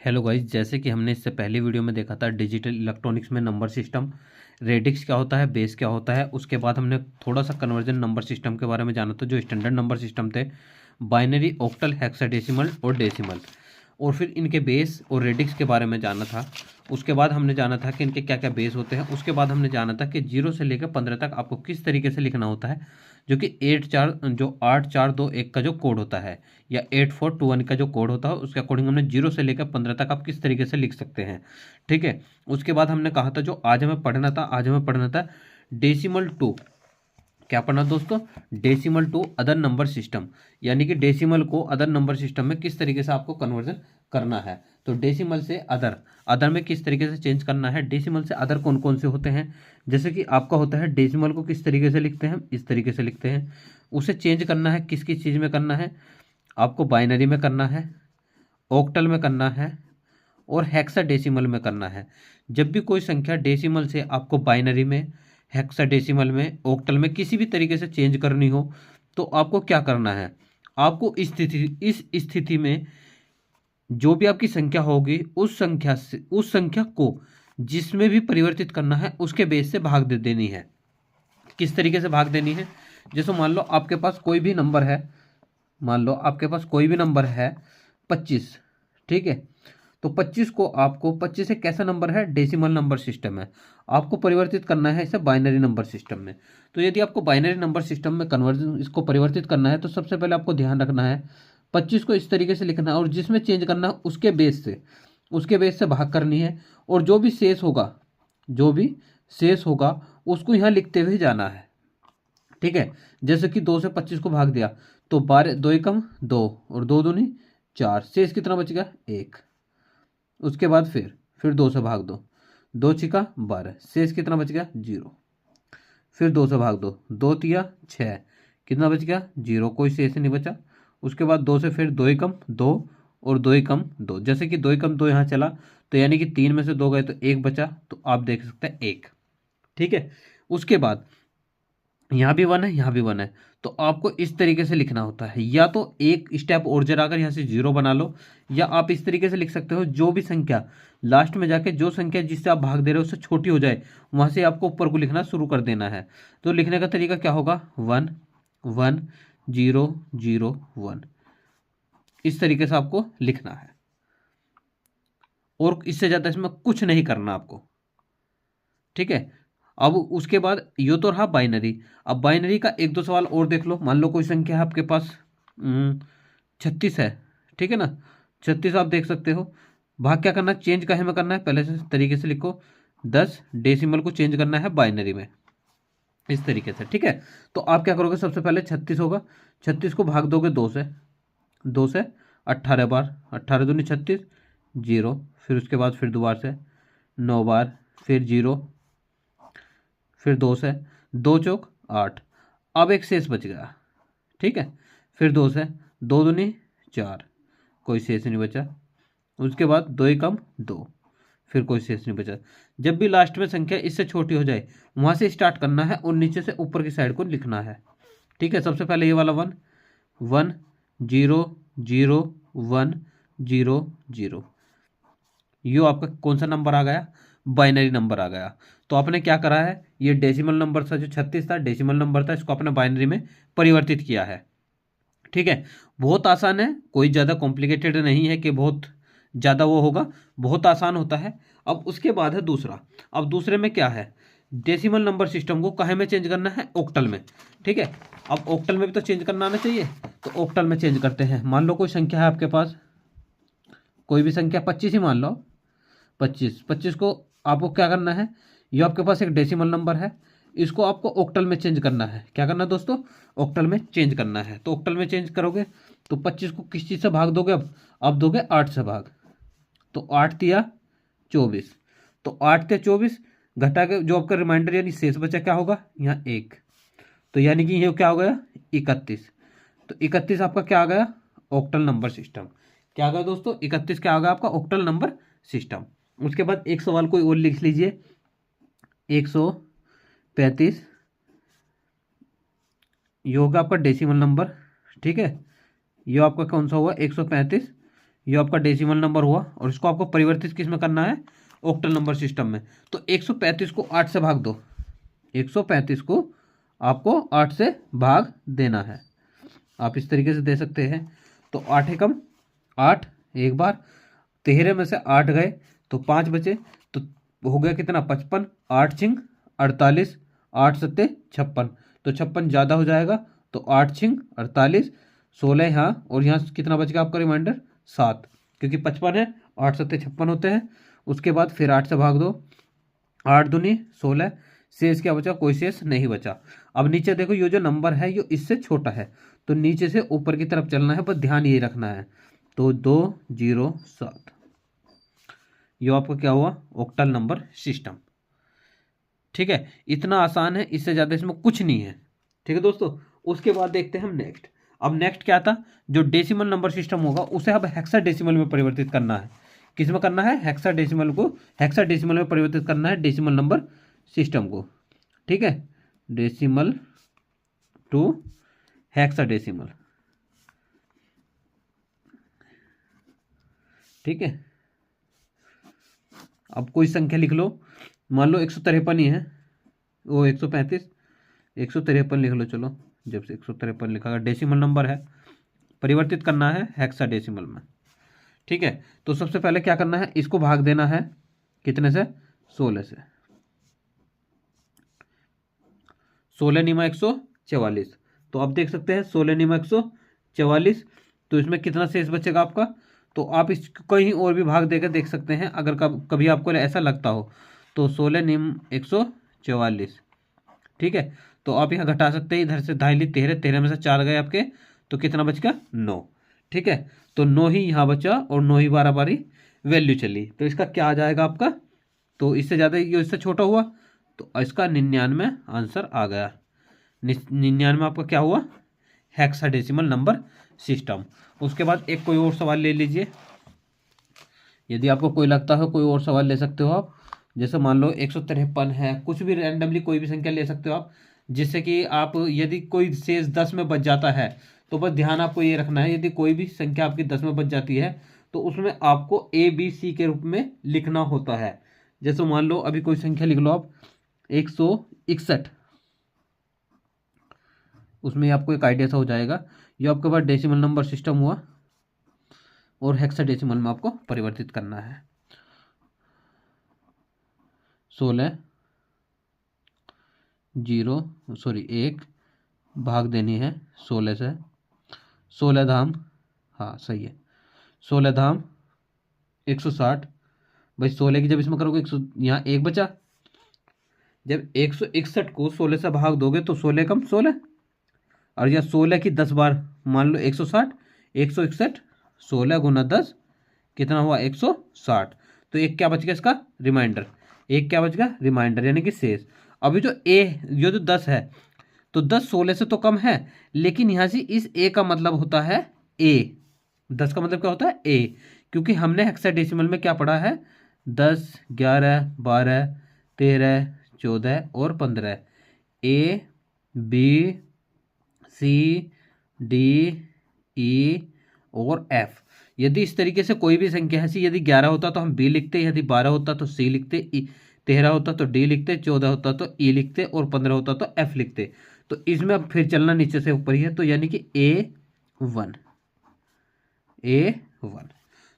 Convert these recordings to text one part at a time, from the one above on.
Hello guys, जैसे कि हमने इससे पहले वीडियो में देखा था डिजिटल इलेक्ट्रॉनिक्स में नंबर सिस्टम, रेडिक्स क्या होता है, बेस क्या होता है। उसके बाद हमने थोड़ा सा कन्वर्जन नंबर सिस्टम के बारे में जाना था, जो स्टैंडर्ड नंबर सिस्टम थे, बाइनरी, ऑक्टल, हेक्साडेसिमल और डेसिमल। और फिर इनके बेस और रेडिक्स के बारे में जाना था। उसके बाद हमने जाना था कि इनके क्या क्या बेस होते हैं। उसके बाद हमने जाना था कि 0 से लेकर 15 तक आपको किस तरीके से लिखना होता है, जो कि 8 4 2 1 का जो कोड होता है, या 8421 का जो कोड होता है, उसके अकॉर्डिंग हमने 0 से लेकर 15 तक आप किस तरीके से लिख सकते हैं। ठीक है। उसके बाद हमने कहा था जो आज हमें पढ़ना था डेसिमल टू। क्या पढ़ना दोस्तों? Decimal to other number system, यानी कि डेसिमल को अदर नंबर सिस्टम में किस तरीके से आपको कन्वर्जन करना है। तो डेसिमल से अदर, अदर में किस तरीके से चेंज करना है। डेसिमल से अदर कौन कौन से होते हैं, जैसे कि आपका होता है डेसिमल को किस तरीके से लिखते हैं, इस तरीके से लिखते हैं। उसे चेंज करना है किस किस चीज़ में करना है, आपको बाइनरी में करना है, ऑक्टल में करना है और हेक्साडेसिमल में करना है। जब भी कोई संख्या डेसिमल से आपको बाइनरी में, हेक्साडेसिमल में, ऑक्टल में किसी भी तरीके से चेंज करनी हो, तो आपको क्या करना है, आपको इस स्थिति में जो भी आपकी संख्या होगी, उस संख्या को जिसमें भी परिवर्तित करना है उसके बेस से भाग दे देनी है। किस तरीके से भाग देनी है? जैसे मान लो आपके पास कोई भी नंबर है, मान लो आपके पास कोई भी नंबर है 25। ठीक है। तो 25 को आपको, 25 एक कैसा नंबर है, डेसिमल नंबर सिस्टम है, आपको परिवर्तित करना है इसे बाइनरी नंबर सिस्टम में। तो यदि आपको बाइनरी नंबर सिस्टम में कन्वर्जन, इसको परिवर्तित करना है, तो सबसे पहले आपको ध्यान रखना है 25 को इस तरीके से लिखना है, और जिसमें चेंज करना है उसके बेस से भाग करनी है। और जो भी शेष होगा उसको यहाँ लिखते हुए जाना है। ठीक है। जैसे कि 2 से 25 को भाग दिया, तो 12, 2 एकम 2 और 2 दूनी 4, शेष कितना बच गया, 1। उसके बाद फिर 2 से भाग दो, 2 छिका 12, शेष कितना बच गया, 0। फिर 2 से भाग दो, 2 तिया 6, कितना बच गया, 0, कोई शेष नहीं बचा। उसके बाद 2 से फिर 2 एकम 2 और 2 एकम 2, जैसे कि 2 एकम 2 यहाँ चला, तो यानी कि 3 में से 2 गए तो 1 बचा, तो आप देख सकते हैं 1। ठीक है। उसके बाद यहाँ भी 1 है, यहाँ भी 1 है, तो आपको इस तरीके से लिखना होता है। या तो एक स्टेप और जरा कर यहाँ से 0 बना लो, या आप इस तरीके से लिख सकते हो, जो भी संख्या लास्ट में जाके, जो संख्या जिससे आप भाग दे रहे हो उससे छोटी हो जाए, वहां से आपको ऊपर को लिखना शुरू कर देना है। तो लिखने का तरीका क्या होगा, 1 1 0 0 1, इस तरीके से आपको लिखना है। और इससे ज़्यादा इसमें कुछ नहीं करना आपको। ठीक है। अब उसके बाद यो तो रहा बाइनरी। अब बाइनरी का एक दो सवाल और देख लो। मान लो कोई संख्या है आपके पास 36 है। ठीक है ना, 36 आप देख सकते हो। भाग क्या करना है, चेंज काहे में करना है, पहले से तरीके से लिखो, 10 डेसिमल को चेंज करना है बाइनरी में, इस तरीके से। ठीक है। तो आप क्या करोगे, सबसे पहले 36 होगा, 36 को भाग दोगे 2 से 18 बार, 18 दूनी 36, 0। फिर उसके बाद फिर दोबारा से 9 बार, फिर 0, फिर 2 से, 2 चौक 8। अब एक शेष बच गया। ठीक है। फिर 2 से, 2 दूनी 4, कोई शेष नहीं बचा। उसके बाद 2 एकम 2, फिर कोई शेष नहीं बचा। जब भी लास्ट में संख्या इससे छोटी हो जाए, वहां से स्टार्ट करना है और नीचे से ऊपर की साइड को लिखना है। ठीक है। सबसे पहले ये वाला 1 1 0 0 1 0 0, यो आपका कौन सा नंबर आ गया, बाइनरी नंबर आ गया। तो आपने क्या करा है, ये डेसिमल नंबर था, जो 36 था डेसिमल नंबर था, इसको आपने बाइनरी में परिवर्तित किया है। ठीक है। बहुत आसान है, कोई ज़्यादा कॉम्प्लिकेटेड नहीं है कि बहुत ज़्यादा वो होगा, बहुत आसान होता है। अब उसके बाद है दूसरा। अब दूसरे में क्या है, डेसिमल नंबर सिस्टम को काहे में चेंज करना है, ऑक्टल में। ठीक है। अब ऑक्टल में भी तो चेंज करना आना चाहिए, तो ऑक्टल में चेंज करते हैं। मान लो कोई संख्या है आपके पास, कोई भी संख्या 25 ही मान लो, 25 को आपको क्या करना है, ये आपके पास एक डेसिमल नंबर है, इसको आपको ऑक्टल में चेंज करना है। क्या करना है दोस्तों, ऑक्टल में चेंज करना है। तो ऑक्टल में चेंज करोगे तो 25 को किस चीज़ से भाग दोगे, अब दोगे 8 से भाग, तो 8 तिया 24, तो 8 ते 24 घटा के जो आपका रिमाइंडर यानी शेष बचा क्या होगा, यहाँ 1, तो यानी कि ये क्या हो गया, 31। तो 31 आपका क्या आ गया, ऑक्टल नंबर सिस्टम। क्या आ गया दोस्तों, 31 क्या आ गया आपका, ऑक्टल नंबर सिस्टम। उसके बाद एक सवाल कोई और लिख लीजिए, 135, ये होगा आपका डेसिमल नंबर। ठीक है। ये आपका कौन सा हुआ, 135, ये आपका डेसिमल नंबर हुआ और इसको आपको परिवर्तित किस में करना है, ऑक्टल नंबर सिस्टम में। तो 135 को 8 से भाग दो, 135 को आपको 8 से भाग देना है। आप इस तरीके से दे सकते हैं। तो 8 एकम 8 एक बार, 13 में से 8 गए तो 5 बचे, तो हो गया कितना 55, 8 छिंग 48, 8 सत्ते 56, तो 56 ज़्यादा हो जाएगा, तो 8 छिंग 48, 16 यहाँ, और यहाँ कितना बच गया आपका रिमाइंडर 7, क्योंकि 55 है, 8 सत्ते 56 होते हैं। उसके बाद फिर 8 से भाग दो, 8 दूनी 16, शेष क्या बचा, कोई शेष नहीं बचा। अब नीचे देखो ये जो नंबर है ये इससे छोटा है, तो नीचे से ऊपर की तरफ चलना है, बस ध्यान ये रखना है। तो 207 ये आपका क्या हुआ, ऑक्टल नंबर सिस्टम। ठीक है, इतना आसान है, इससे ज़्यादा इसमें कुछ नहीं है। ठीक है दोस्तों, उसके बाद देखते हैं हम नेक्स्ट। अब नेक्स्ट क्या था, जो डेसिमल नंबर सिस्टम होगा उसे अब हेक्साडेसिमल में परिवर्तित करना है। किस में करना है, हेक्साडेसिमल को हेक्साडेसिमल में परिवर्तित करना है, डेसिमल नंबर सिस्टम को। ठीक है, डेसिमल टू हेक्साडेसिमल। ठीक है, अब कोई संख्या लिख लो, मान लो 153 ही है, वो 135, 153 लिख लो। चलो, जब से 153 लिखा गया, डेसिमल नंबर है, परिवर्तित करना है हेक्साडेसिमल में। ठीक है, तो सबसे पहले क्या करना है, इसको भाग देना है कितने से, 16 से। 16 निमा 144, तो आप देख सकते हैं 16 निमा 144, तो इसमें कितना शेष बचेगा आपका। तो आप इस कहीं और भी भाग देकर देख सकते हैं, अगर कभी आपको ऐसा लगता हो तो 16 निम 144। ठीक है, तो आप यहाँ घटा सकते हैं, इधर से 2 13, 13 में से 4 गए आपके, तो कितना बच गया 9। ठीक है, तो 9 ही यहाँ बचा और 9 ही बार बारी वैल्यू चली, तो इसका क्या आ जाएगा आपका, तो इससे ज़्यादा ये इससे छोटा हुआ, तो इसका 99 आंसर आ गया। 99 आपका क्या हुआ, हेक्साडेसिमल नंबर सिस्टम। उसके बाद एक कोई और सवाल ले लीजिए, यदि आपको कोई लगता हो कोई और सवाल ले सकते हो आप। जैसे मान लो 153 है, कुछ भी रैंडमली कोई भी संख्या ले सकते हो आप, जिससे कि आप यदि कोई शेष 10 में बच जाता है, तो बस ध्यान आपको ये रखना है, यदि कोई भी संख्या आपकी 10 में बच जाती है तो उसमें आपको ABC के रूप में लिखना होता है। जैसे मान लो अभी कोई संख्या लिख लो आप 161, उसमें आपको एक आइडिया सा हो जाएगा। ये आपके पास डेसिमल नंबर सिस्टम हुआ और हेक्साडेसिमल में आपको परिवर्तित करना है। 16 1 भाग देनी है 16 से, 16 धाम, हाँ सही है, 16 धाम 160। भाई 16 की जब इसमें करोगे 100, यहाँ 1 बचा, जब 161 को 16 से भाग दोगे तो 16 कम 16, और यहाँ 16 की 10 बार, मान लो 160, 161, 16 गुना 10 कितना हुआ 160। तो एक क्या बच गया इसका रिमाइंडर, एक क्या बच गया रिमाइंडर, यानी कि शेष। अभी जो ये जो 10 है, तो 10 16 से तो कम है, लेकिन यहाँ से इस ए का मतलब होता है ए, 10 का मतलब क्या होता है ए, क्योंकि हमने हेक्साडेसिमल में क्या पढ़ा है, 10 11 12 13 14 और 15, ABCDE और F। यदि इस तरीके से कोई भी संख्या ऐसी, यदि 11 होता तो हम B लिखते, यदि 12 होता तो C लिखते, 13 होता तो D लिखते, 14 होता तो E लिखते और 15 होता तो F लिखते। तो इसमें अब फिर चलना नीचे से ऊपर ही है, तो यानी कि A1।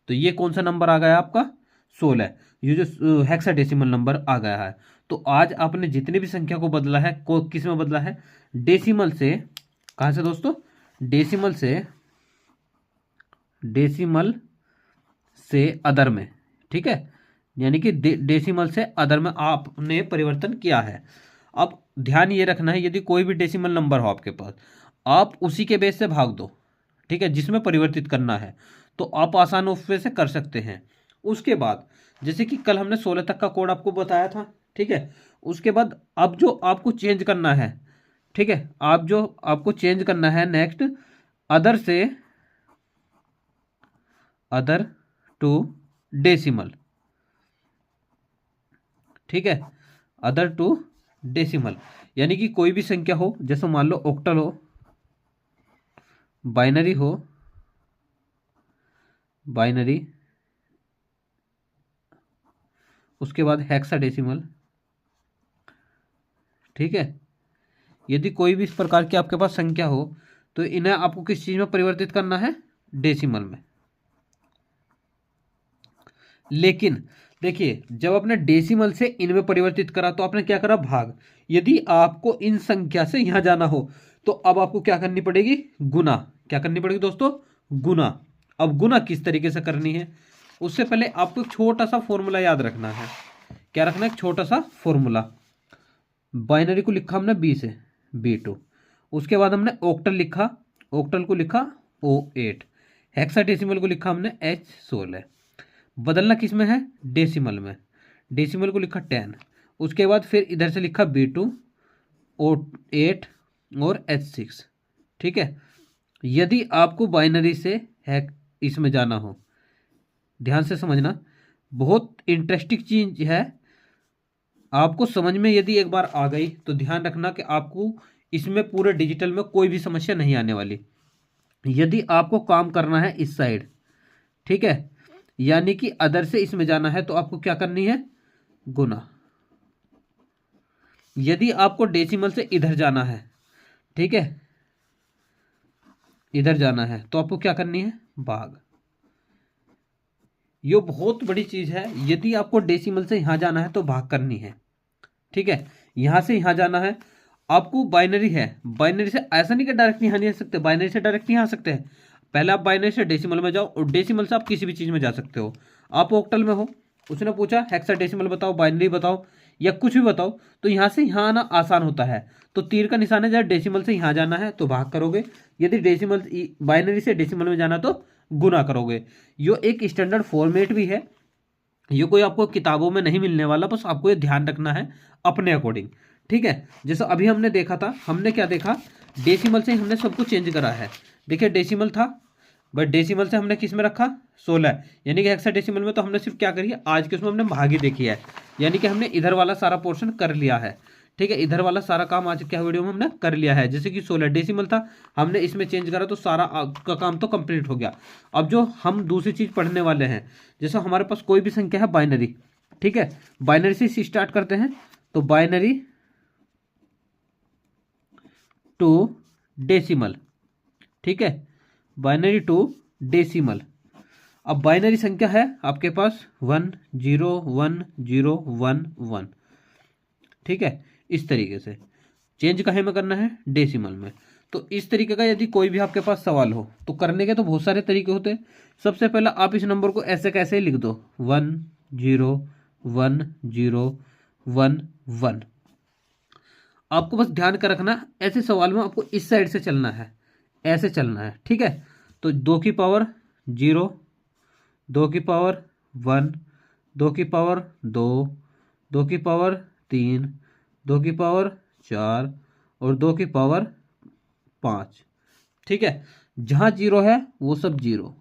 तो ये कौन सा नंबर आ गया आपका 16, ये जो हेक्साडेसिमल नंबर आ गया है। तो आज आपने जितनी भी संख्या को बदला है, को किस में बदला है, डेसिमल से, कहाँ से दोस्तों, डेसिमल से अदर में। ठीक है, यानी कि डेसिमल से अदर में आपने परिवर्तन किया है। अब ध्यान ये रखना है, यदि कोई भी डेसिमल नंबर हो आपके पास, आप उसी के बेस से भाग दो। ठीक है, जिसमें परिवर्तित करना है, तो आप आसान उसमें से कर सकते हैं। उसके बाद जैसे कि कल हमने 16 तक का कोड आपको बताया था। ठीक है, उसके बाद अब जो आपको चेंज करना है, ठीक है, आप जो आपको चेंज करना है नेक्स्ट, अदर से अदर टू डेसिमल। ठीक है, अदर टू डेसिमल, यानी कि कोई भी संख्या हो, जैसे मान लो ऑक्टल हो, बाइनरी हो, बाइनरी, उसके बाद हेक्साडेसिमल। ठीक है, यदि कोई भी इस प्रकार की आपके पास संख्या हो तो इन्हें आपको किस चीज में परिवर्तित करना है? डेसिमल में। लेकिन देखिए, जब आपने डेसिमल से इनमें परिवर्तित करा तो आपने क्या करा? भाग। यदि आपको इन संख्या से यहां जाना हो तो अब आपको क्या करनी पड़ेगी? गुना। क्या करनी पड़ेगी दोस्तों? गुना। अब गुना किस तरीके से करनी है, उससे पहले आपको एक छोटा सा फॉर्मूला याद रखना है। क्या रखना है? एक छोटा सा फॉर्मूला। बाइनरी को लिखा हमने बी से, B2। उसके बाद हमने ऑक्टल लिखा, ऑक्टल को लिखा O8। हेक्साडेसिमल को लिखा हमने H16। बदलना किस में है? डेसिमल में। डेसिमल को लिखा 10। उसके बाद फिर इधर से लिखा B2, O8 और H6। ठीक है, यदि आपको बाइनरी से इसमें जाना हो, ध्यान से समझना, बहुत इंटरेस्टिंग चीज है। आपको समझ में यदि एक बार आ गई तो ध्यान रखना कि आपको इसमें पूरे डिजिटल में कोई भी समस्या नहीं आने वाली। यदि आपको काम करना है इस साइड, ठीक है, यानी कि अदर से इसमें जाना है, तो आपको क्या करनी है? गुना। यदि आपको डेसिमल से इधर जाना है, ठीक है, इधर जाना है, तो आपको क्या करनी है? भाग। ये बहुत बड़ी चीज है। यदि आपको डेसिमल से यहां जाना है तो भाग करनी है। ठीक है, यहां से यहां जाना है, आपको बाइनरी है, बाइनरी से ऐसा नहीं कि डायरेक्ट यहां नहीं आ सकते, बाइनरी से डायरेक्ट यहां आ सकते हैं। पहले आप बाइनरी से डेसिमल में जाओ और डेसिमल से आप किसी भी चीज में जा सकते हो। आप ऑक्टल में हो, उसने पूछा हेक्साडेसिमल बताओ, बाइनरी बताओ या कुछ भी बताओ, तो यहां से यहां आना आसान होता है। तो तीर का निशान है, जब डेसिमल से यहां जाना है तो भाग करोगे, यदि डेसिमल बाइनरी से डेसिमल में जाना तो गुना करोगे। यो एक स्टैंडर्ड फॉर्मेट भी है, ये कोई आपको किताबों में नहीं मिलने वाला, बस आपको ये ध्यान रखना है अपने अकॉर्डिंग। ठीक है, जैसे अभी हमने देखा था, हमने क्या देखा? डेसिमल से हमने सब कुछ चेंज करा है। देखिए डेसिमल था, बट डेसिमल से हमने किस में रखा? 16, यानी कि हेक्साडेसिमल में। तो हमने सिर्फ क्या करी है आज के उसमें हमने भागी देखी है, यानी कि हमने इधर वाला सारा पोर्शन कर लिया है। ठीक है, इधर वाला सारा काम आज क्या वीडियो में हमने कर लिया है। जैसे कि 16 डेसिमल था, हमने इसमें चेंज करा तो सारा का काम तो कंप्लीट हो गया। अब जो हम दूसरी चीज पढ़ने वाले हैं, जैसे हमारे पास कोई भी संख्या है बाइनरी, ठीक है, बाइनरी से स्टार्ट करते हैं, तो बाइनरी टू डेसिमल। ठीक है, बाइनरी टू डेसिमल। अब बाइनरी संख्या है आपके पास 1 0 1 0 1 1। ठीक है, इस तरीके से चेंज कहे में करना है? डेसिमल में। तो इस तरीके का यदि कोई भी आपके पास सवाल हो तो करने के तो बहुत सारे तरीके होते हैं। सबसे पहला आप इस नंबर को ऐसे कैसे ही लिख दो, 1 0 1 0 1 1। आपको बस ध्यान कर रखना, ऐसे सवाल में आपको इस साइड से चलना है, ऐसे चलना है। ठीक है, तो 2 की पावर 0, 2 की पावर 1, 2 की पावर 2, 2 की पावर 3, 2 की पावर 4 और 2 की पावर 5। ठीक है, जहां 0 है वो सब 0।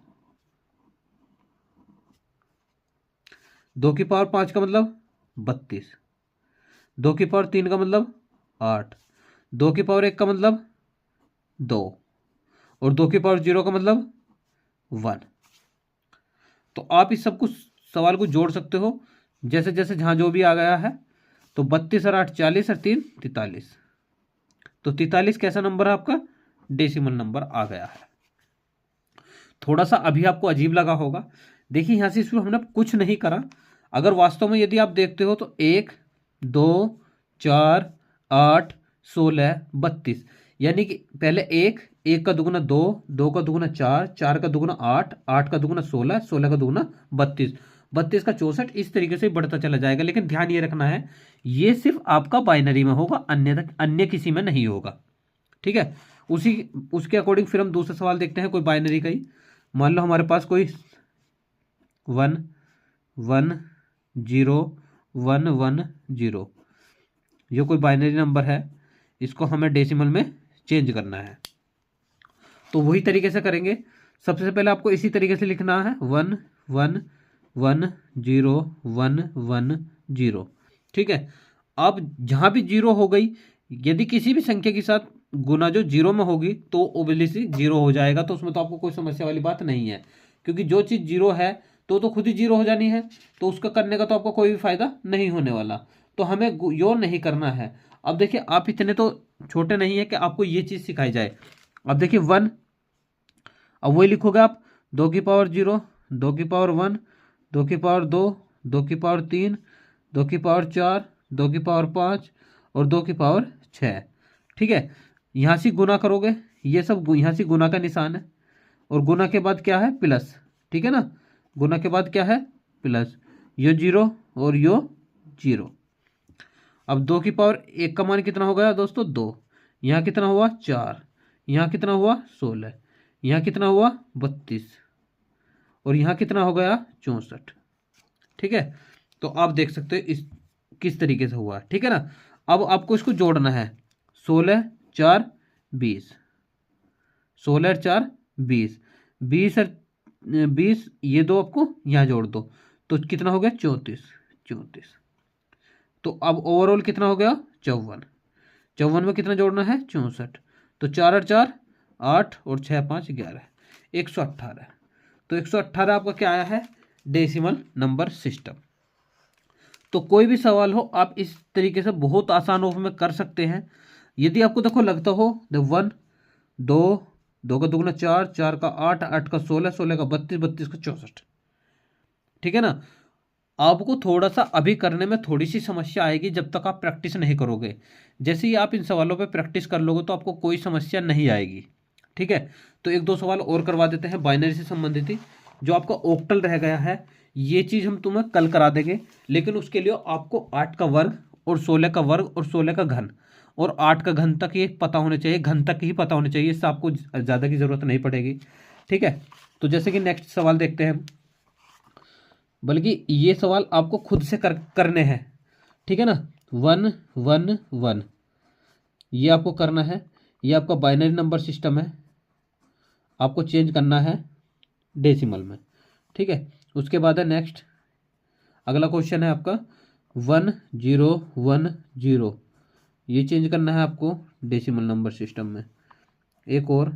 2 की पावर 5 का मतलब 32, 2 की पावर 3 का मतलब 8, 2 की पावर 1 का मतलब 2 और 2 की पावर 0 का मतलब 1। तो आप इस सब कुछ सवाल को जोड़ सकते हो जैसे जैसे जहां जो भी आ गया है। तो 32 और 8 40 और 3 43। तो 43 कैसा नंबर है आपका? डेसिमल नंबर आ गया है। थोड़ा सा अभी आपको अजीब लगा होगा, देखिए यहां से इसमें हमने कुछ नहीं करा। अगर वास्तव में यदि आप देखते हो तो 1 2 4 8 16 32, यानी कि पहले 1 1 का दुगुना 2, 2 का दुगुना 4, 4 का दुगुना 8, 8 का दुगुना 16, 16 का दुगुना 32, 32 का 64, इस तरीके से बढ़ता चला जाएगा। लेकिन ध्यान ये रखना है, ये सिर्फ आपका बाइनरी में होगा, अन्य किसी में नहीं होगा। ठीक है, उसके अकॉर्डिंग फिर हम दूसरा सवाल देखते हैं, कोई बाइनरी का ही। मान लो हमारे पास कोई 1 1 0 1 1 0, ये कोई बाइनरी नंबर है, इसको हमें डेसिमल में चेंज करना है। तो वही तरीके से करेंगे। सबसे पहले आपको इसी तरीके से लिखना है 1 1 1 0 1 1 0। ठीक है, अब जहां भी 0 हो गई, यदि किसी भी संख्या के साथ गुना जो 0 में होगी तो ओब्वियसली 0 हो जाएगा, तो उसमें तो आपको कोई समस्या वाली बात नहीं है, क्योंकि जो चीज़ जीरो है तो खुद ही जीरो हो जानी है, तो उसका करने का तो आपको कोई भी फायदा नहीं होने वाला। तो हमें यो नहीं करना है। अब देखिए आप इतने तो छोटे नहीं है कि आपको ये चीज़ सिखाई जाए। अब देखिए 1, अब वही लिखोगे आप 2 की पावर 0, 2 की पावर 1, 2 की पावर 2, 2 की पावर 3, 2 की पावर 4, 2 की पावर 5 और 2 की पावर 6। ठीक है, यहाँ से गुना करोगे, ये सब यहाँ से गुना का निशान है, और गुना के बाद क्या है प्लस। ठीक है ना, गुना के बाद क्या है प्लस, यो 0 और यो 0। अब 2 की पावर 1 का मान कितना हो गया दोस्तों 2, यहाँ कितना हुआ 4, यहाँ कितना हुआ 16, यहाँ कितना हुआ 32 और यहाँ कितना हो गया 64। ठीक है, तो आप देख सकते हो इस किस तरीके से हुआ। ठीक है ना, अब आपको इसको जोड़ना है 16 4 20, 16 और 4 20, 20 और 20 ये दो आपको यहाँ जोड़ दो तो कितना हो गया 34। तो अब ओवरऑल कितना हो गया 54, 54 में कितना जोड़ना है 64, तो 4 और 4 8 और 6 5 11, 118। तो 118 आपका क्या आया है डेसिमल नंबर सिस्टम। तो कोई भी सवाल हो आप इस तरीके से बहुत आसान रूप में कर सकते हैं। यदि आपको देखो लगता हो 1 2 2 का दुगुना 4, 4 का 8, 8 का 16, 16 का 32, 32 का 64। ठीक है ना, आपको थोड़ा सा अभी करने में थोड़ी सी समस्या आएगी जब तक आप प्रैक्टिस नहीं करोगे। जैसे ही आप इन सवालों पे प्रैक्टिस कर लोगे तो आपको कोई समस्या नहीं आएगी। ठीक है, तो 1 2 सवाल और करवा देते हैं बाइनरी से संबंधित ही। जो आपका ऑक्टल रह गया है ये चीज़ हम तुम्हें कल करा देंगे, लेकिन उसके लिए आपको 8 का वर्ग और 16 का वर्ग और 16 का घन और 8 का घन तक ये पता होने चाहिए, घन तक ही पता होने चाहिए, इससे आपको ज़्यादा की ज़रूरत नहीं पड़ेगी। ठीक है, तो जैसे कि नेक्स्ट सवाल देखते हैं, बल्कि ये सवाल आपको खुद से करने हैं। ठीक है ना, 1 1 1 ये आपको करना है। ये आपका बाइनरी नंबर सिस्टम है, आपको चेंज करना है डेसिमल में। ठीक है, उसके बाद है नेक्स्ट अगला क्वेश्चन है आपका 1 0 1 0, ये चेंज करना है आपको डेसिमल नंबर सिस्टम में। एक और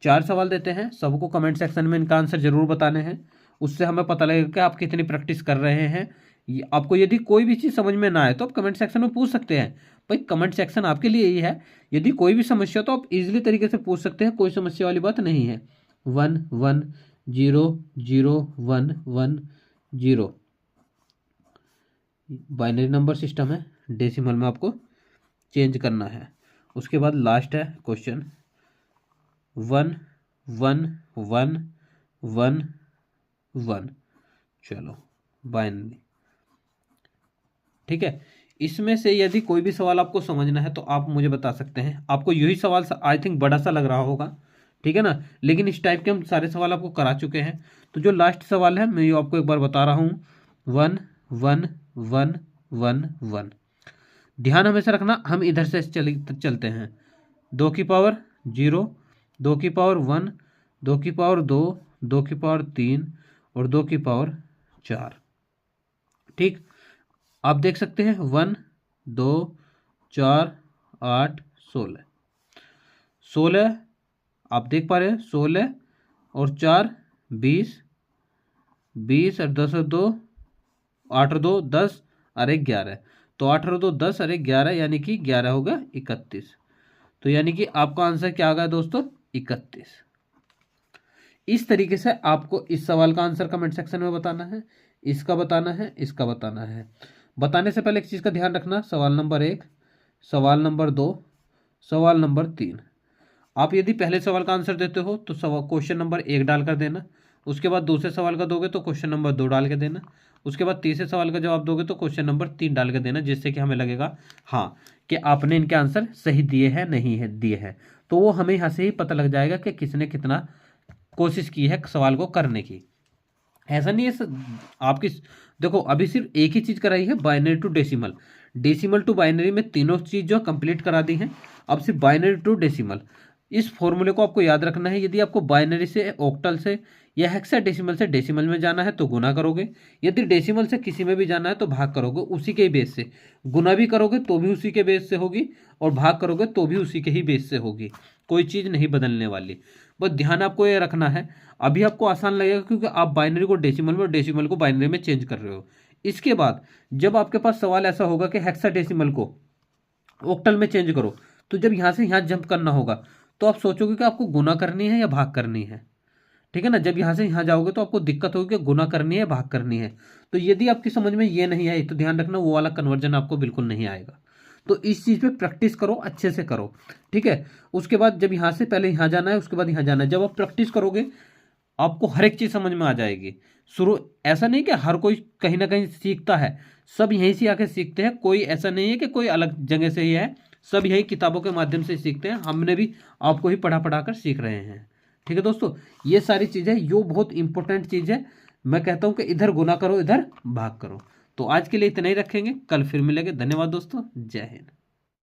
4 सवाल देते हैं, सबको कमेंट सेक्शन में इनका आंसर जरूर बताने हैं, उससे हमें पता लगेगा कि आप कितनी प्रैक्टिस कर रहे हैं। आपको यदि कोई भी चीज़ समझ में ना आए तो आप कमेंट सेक्शन में पूछ सकते हैं। भाई कमेंट सेक्शन आपके लिए ही है, यदि कोई भी समस्या तो आप इजीली तरीके से पूछ सकते हैं, कोई समस्या वाली बात नहीं है। 1 1 0 0 1 1 0 बाइनरी नंबर सिस्टम है, डेसिमल में आपको चेंज करना है। उसके बाद लास्ट है क्वेश्चन 1 1 1 1 1, चलो बाइनरी। ठीक है, इसमें से यदि कोई भी सवाल आपको समझना है तो आप मुझे बता सकते हैं। आपको यही सवाल आई थिंक बड़ा सा लग रहा होगा, ठीक है ना, लेकिन इस टाइप के हम सारे सवाल आपको करा चुके हैं। तो जो लास्ट सवाल है मैं ये आपको एक बार बता रहा हूँ 1 1 1 1 1। ध्यान हमेशा रखना हम इधर से चलते हैं 2 की पावर 0, 2 की पावर 1, 2 की पावर 2, 2 की पावर 3 और 2 की पावर 4। ठीक, आप देख सकते हैं 1 2 4 8 16, 16 आप देख पा रहे हैं 16 और 4 20, 20 और 10 और 2 8 और 2 10 और 1 11, तो 8 और 2 10 और 1 11 यानी कि 11 होगा 31। तो यानी कि आपका आंसर क्या आ गया दोस्तों 31। इस तरीके से आपको इस सवाल का आंसर कमेंट सेक्शन में बताना है, इसका बताना है, इसका बताना है। बताने से पहले एक चीज़ का ध्यान रखना, सवाल नंबर 1, सवाल नंबर 2, सवाल नंबर 3। आप यदि पहले सवाल का आंसर देते हो तो क्वेश्चन नंबर 1 डालकर देना, उसके बाद दूसरे सवाल का दोगे तो क्वेश्चन नंबर 2 डाल के देना, उसके बाद तीसरे सवाल का जवाब दोगे तो क्वेश्चन नंबर 3 डाल के देना, जिससे कि हमें लगेगा हाँ कि आपने इनके आंसर सही दिए हैं नहीं है दिए हैं। तो वो हमें यहाँ से ही पता लग जाएगा कि किसने कितना कोशिश की है सवाल को करने की। ऐसा नहीं है आपकी, देखो अभी सिर्फ एक ही चीज़ कराई है binary to decimal, decimal to binary में तीनों चीज़ जो कंप्लीट करा दी हैं। अब सिर्फ बाइनरी टू डेसिमल, इस फॉर्मूले को आपको याद रखना है। यदि आपको बाइनरी से ऑक्टल से या हेक्साडेसिमल से डेसिमल में जाना है तो गुना करोगे, यदि डेसिमल से किसी में भी जाना है तो भाग करोगे उसी के ही बेस से, गुना भी करोगे तो भी उसी के बेस से होगी और भाग करोगे तो भी उसी के ही बेस से होगी, कोई चीज़ नहीं बदलने वाली। बस ध्यान आपको ये रखना है, अभी आपको आसान लगेगा क्योंकि आप बाइनरी को डेसिमल में और डेसिमल को बाइनरी में चेंज कर रहे हो। इसके बाद जब आपके पास सवाल ऐसा होगा कि हेक्साडेसिमल को ऑक्टल में चेंज करो, तो जब यहाँ से यहाँ जंप करना होगा तो आप सोचोगे कि आपको गुना करनी है या भाग करनी है, ठीक है ना। जब यहाँ से यहाँ जाओगे तो आपको दिक्कत होगी कि गुना करनी है भाग करनी है। तो यदि आपकी समझ में ये नहीं आई तो ध्यान रखना वो वाला कन्वर्जन आपको बिल्कुल नहीं आएगा। तो इस चीज़ पे प्रैक्टिस करो, अच्छे से करो, ठीक है। उसके बाद जब यहाँ से पहले यहाँ जाना है, उसके बाद यहाँ जाना है, जब आप प्रैक्टिस करोगे आपको हर एक चीज़ समझ में आ जाएगी। शुरू ऐसा नहीं कि हर कोई कहीं ना कहीं सीखता है, सब यहीं से आके सीखते हैं, कोई ऐसा नहीं है कि कोई अलग जगह से ही है, सब यही किताबों के माध्यम से सीखते हैं। हमने भी आपको ही पढ़ा पढ़ा कर सीख रहे हैं, ठीक है दोस्तों। ये सारी चीज़ें यो बहुत इंपॉर्टेंट चीज़ है। मैं कहता हूँ कि इधर गुना करो इधर भाग करो। तो आज के लिए इतना ही रखेंगे, कल फिर मिलेंगे। धन्यवाद दोस्तों, जय हिंद।